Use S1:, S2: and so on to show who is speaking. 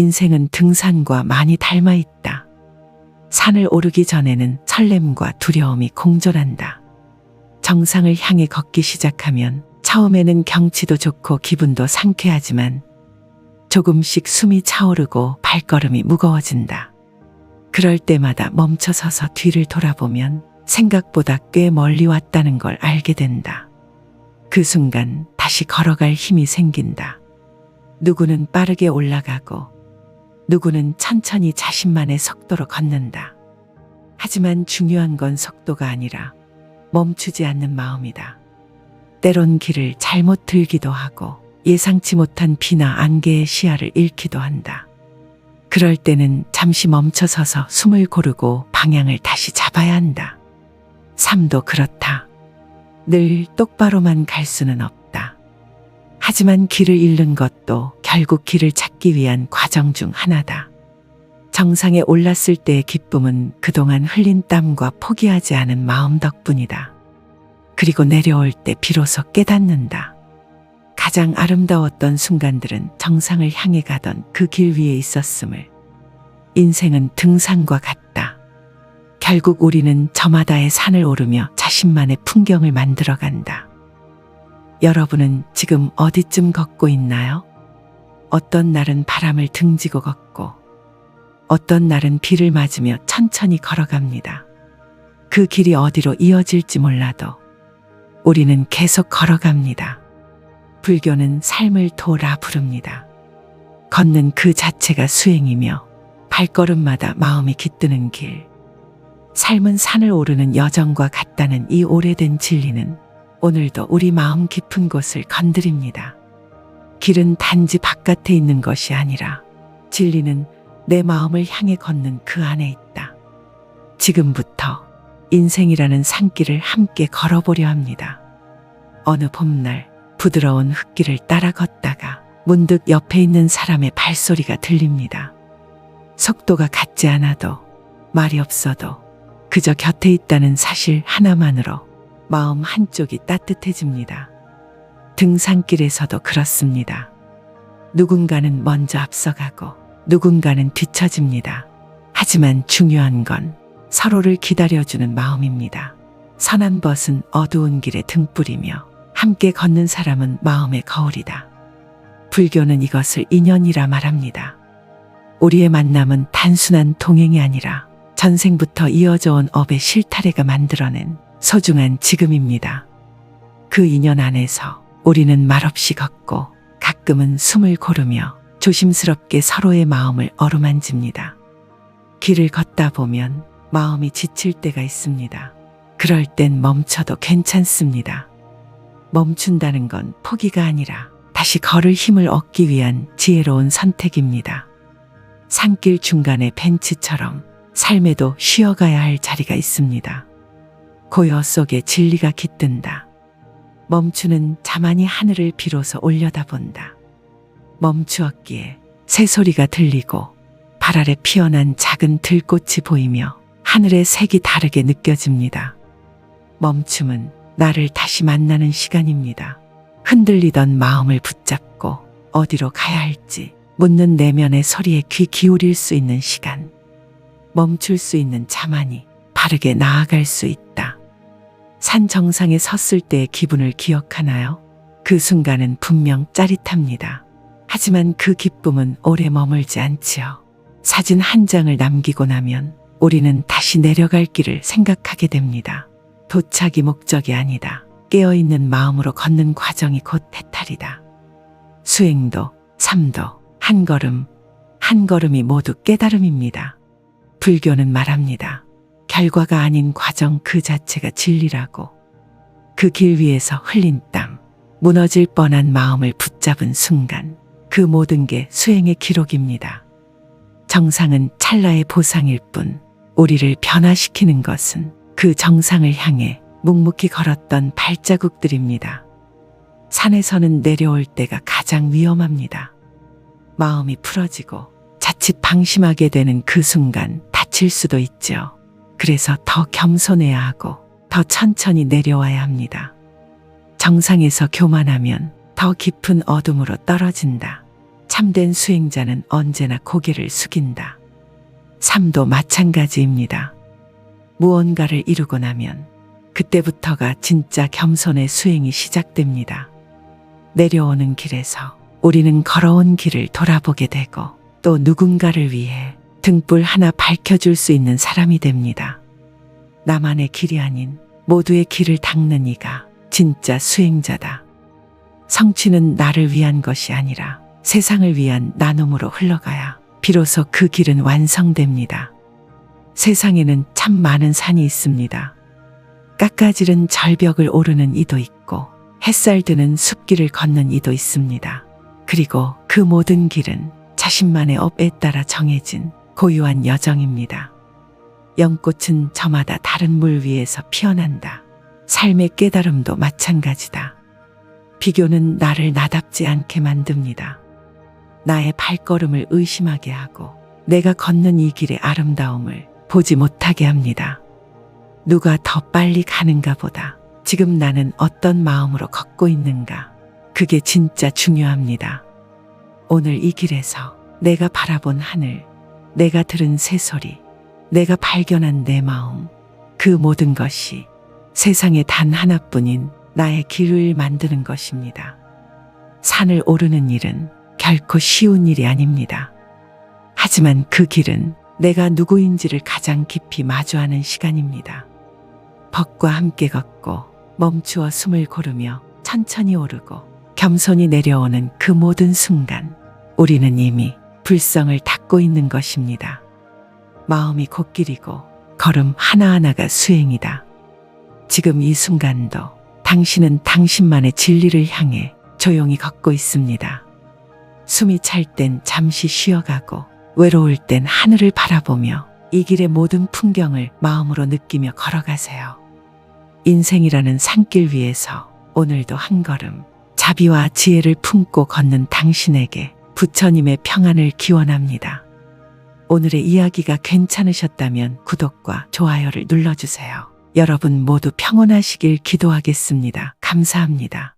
S1: 인생은 등산과 많이 닮아 있다. 산을 오르기 전에는 설렘과 두려움이 공존한다. 정상을 향해 걷기 시작하면 처음에는 경치도 좋고 기분도 상쾌하지만 조금씩 숨이 차오르고 발걸음이 무거워진다. 그럴 때마다 멈춰서서 뒤를 돌아보면 생각보다 꽤 멀리 왔다는 걸 알게 된다. 그 순간 다시 걸어갈 힘이 생긴다. 누구는 빠르게 올라가고 누구는 천천히 자신만의 속도로 걷는다. 하지만 중요한 건 속도가 아니라 멈추지 않는 마음이다. 때론 길을 잘못 들기도 하고 예상치 못한 비나 안개의 시야를 잃기도 한다. 그럴 때는 잠시 멈춰서서 숨을 고르고 방향을 다시 잡아야 한다. 삶도 그렇다. 늘 똑바로만 갈 수는 없다. 하지만 길을 잃는 것도 결국 길을 찾기 위한 과정 중 하나다. 정상에 올랐을 때의 기쁨은 그동안 흘린 땀과 포기하지 않은 마음 덕분이다. 그리고 내려올 때 비로소 깨닫는다. 가장 아름다웠던 순간들은 정상을 향해 가던 그 길 위에 있었음을. 인생은 등산과 같다. 결국 우리는 저마다의 산을 오르며 자신만의 풍경을 만들어 간다. 여러분은 지금 어디쯤 걷고 있나요? 어떤 날은 바람을 등지고 걷고 어떤 날은 비를 맞으며 천천히 걸어갑니다. 그 길이 어디로 이어질지 몰라도 우리는 계속 걸어갑니다. 불교는 삶을 도라 부릅니다. 걷는 그 자체가 수행이며 발걸음마다 마음이 깃드는 길. 삶은 산을 오르는 여정과 같다는 이 오래된 진리는 오늘도 우리 마음 깊은 곳을 건드립니다. 길은 단지 바깥에 있는 것이 아니라 진리는 내 마음을 향해 걷는 그 안에 있다. 지금부터 인생이라는 산길을 함께 걸어보려 합니다. 어느 봄날 부드러운 흙길을 따라 걷다가 문득 옆에 있는 사람의 발소리가 들립니다. 속도가 같지 않아도 말이 없어도 그저 곁에 있다는 사실 하나만으로 마음 한쪽이 따뜻해집니다. 등산길에서도 그렇습니다. 누군가는 먼저 앞서가고 누군가는 뒤처집니다. 하지만 중요한 건 서로를 기다려주는 마음입니다. 선한 벗은 어두운 길에 등불이며 함께 걷는 사람은 마음의 거울이다. 불교는 이것을 인연이라 말합니다. 우리의 만남은 단순한 동행이 아니라 전생부터 이어져 온 업의 실타래가 만들어낸 소중한 지금입니다. 그 인연 안에서 우리는 말없이 걷고 가끔은 숨을 고르며 조심스럽게 서로의 마음을 어루만집니다. 길을 걷다 보면 마음이 지칠 때가 있습니다. 그럴 땐 멈춰도 괜찮습니다. 멈춘다는 건 포기가 아니라 다시 걸을 힘을 얻기 위한 지혜로운 선택입니다. 산길 중간의 벤치처럼 삶에도 쉬어가야 할 자리가 있습니다. 고요 속에 진리가 깃든다. 멈추는 자만이 하늘을 비로소 올려다본다. 멈추었기에 새소리가 들리고 발 아래 피어난 작은 들꽃이 보이며 하늘의 색이 다르게 느껴집니다. 멈춤은 나를 다시 만나는 시간입니다. 흔들리던 마음을 붙잡고 어디로 가야 할지 묻는 내면의 소리에 귀 기울일 수 있는 시간. 멈출 수 있는 자만이 바르게 나아갈 수 있다. 산 정상에 섰을 때의 기분을 기억하나요? 그 순간은 분명 짜릿합니다. 하지만 그 기쁨은 오래 머물지 않지요. 사진 한 장을 남기고 나면 우리는 다시 내려갈 길을 생각하게 됩니다. 도착이 목적이 아니다. 깨어있는 마음으로 걷는 과정이 곧 해탈이다. 수행도, 삶도, 한 걸음, 한 걸음이 모두 깨달음입니다. 불교는 말합니다. 결과가 아닌 과정 그 자체가 진리라고. 그 길 위에서 흘린 땀, 무너질 뻔한 마음을 붙잡은 순간, 그 모든 게 수행의 기록입니다. 정상은 찰나의 보상일 뿐, 우리를 변화시키는 것은 그 정상을 향해 묵묵히 걸었던 발자국들입니다. 산에서는 내려올 때가 가장 위험합니다. 마음이 풀어지고 자칫 방심하게 되는 그 순간 다칠 수도 있죠. 그래서 더 겸손해야 하고 더 천천히 내려와야 합니다. 정상에서 교만하면 더 깊은 어둠으로 떨어진다. 참된 수행자는 언제나 고개를 숙인다. 삶도 마찬가지입니다. 무언가를 이루고 나면 그때부터가 진짜 겸손의 수행이 시작됩니다. 내려오는 길에서 우리는 걸어온 길을 돌아보게 되고 또 누군가를 위해 등불 하나 밝혀줄 수 있는 사람이 됩니다. 나만의 길이 아닌 모두의 길을 닦는 이가 진짜 수행자다. 성취는 나를 위한 것이 아니라 세상을 위한 나눔으로 흘러가야 비로소 그 길은 완성됩니다. 세상에는 참 많은 산이 있습니다. 깎아지른 절벽을 오르는 이도 있고 햇살 드는 숲길을 걷는 이도 있습니다. 그리고 그 모든 길은 자신만의 업에 따라 정해진 고유한 여정입니다. 연꽃은 저마다 다른 물 위에서 피어난다. 삶의 깨달음도 마찬가지다. 비교는 나를 나답지 않게 만듭니다. 나의 발걸음을 의심하게 하고 내가 걷는 이 길의 아름다움을 보지 못하게 합니다. 누가 더 빨리 가는가 보다 지금 나는 어떤 마음으로 걷고 있는가, 그게 진짜 중요합니다. 오늘 이 길에서 내가 바라본 하늘, 내가 들은 새소리, 내가 발견한 내 마음, 그 모든 것이 세상에 단 하나뿐인 나의 길을 만드는 것입니다. 산을 오르는 일은 결코 쉬운 일이 아닙니다. 하지만 그 길은 내가 누구인지를 가장 깊이 마주하는 시간입니다. 벚과 함께 걷고 멈추어 숨을 고르며 천천히 오르고 겸손히 내려오는 그 모든 순간, 우리는 이미 불성을 닦고 있는 것입니다. 마음이 꽃길이고 걸음 하나하나가 수행이다. 지금 이 순간도 당신은 당신만의 진리를 향해 조용히 걷고 있습니다. 숨이 찰 땐 잠시 쉬어가고 외로울 땐 하늘을 바라보며 이 길의 모든 풍경을 마음으로 느끼며 걸어가세요. 인생이라는 산길 위에서 오늘도 한 걸음 자비와 지혜를 품고 걷는 당신에게 부처님의 평안을 기원합니다. 오늘의 이야기가 괜찮으셨다면 구독과 좋아요를 눌러주세요. 여러분 모두 평온하시길 기도하겠습니다. 감사합니다.